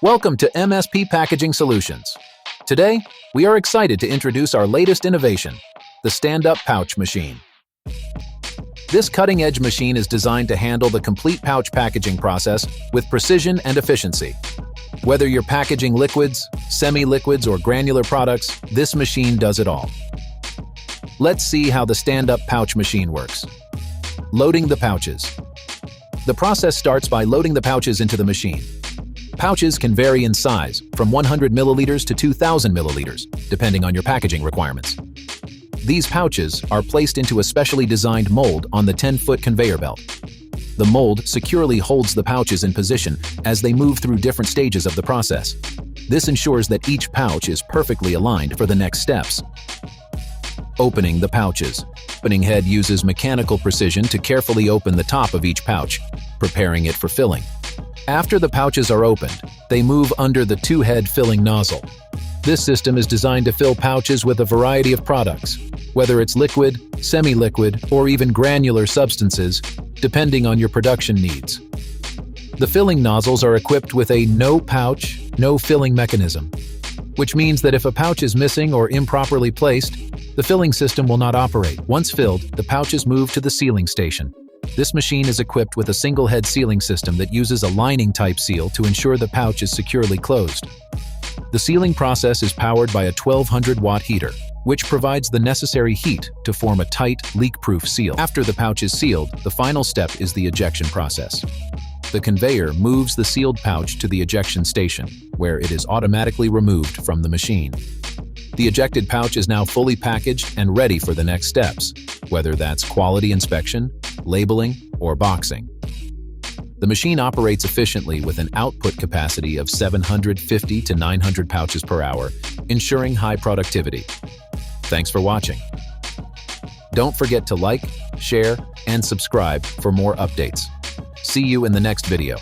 Welcome to MSP Packaging Solutions. Today, we are excited to introduce our latest innovation, the Standup Pouch Machine. This cutting-edge machine is designed to handle the complete pouch packaging process with precision and efficiency. Whether you're packaging liquids, semi-liquids, or granular products, this machine does it all. Let's see how the Standup Pouch Machine works. Loading the pouches. The process starts by loading the pouches into the machine. Pouches can vary in size, from 100 milliliters to 2,000 milliliters, depending on your packaging requirements. These pouches are placed into a specially designed mold on the 10-foot conveyor belt. The mold securely holds the pouches in position as they move through different stages of the process. This ensures that each pouch is perfectly aligned for the next steps. Opening the pouches. Opening head uses mechanical precision to carefully open the top of each pouch, preparing it for filling. After the pouches are opened, they move under the two-head filling nozzle. This system is designed to fill pouches with a variety of products, whether it's liquid, semi-liquid, or even granular substances, depending on your production needs. The filling nozzles are equipped with a no-pouch, no-filling mechanism, which means that if a pouch is missing or improperly placed, the filling system will not operate. Once filled, the pouches move to the sealing station. This machine is equipped with a single-head sealing system that uses a lining-type seal to ensure the pouch is securely closed. The sealing process is powered by a 1200-watt heater, which provides the necessary heat to form a tight, leak-proof seal. After the pouch is sealed, the final step is the ejection process. The conveyor moves the sealed pouch to the ejection station, where it is automatically removed from the machine. The ejected pouch is now fully packaged and ready for the next steps, whether that's quality inspection, labeling, or boxing. The machine operates efficiently with an output capacity of 750 to 900 pouches per hour, ensuring high productivity. Thanks for watching. Don't forget to like, share, and subscribe for more updates. See you in the next video.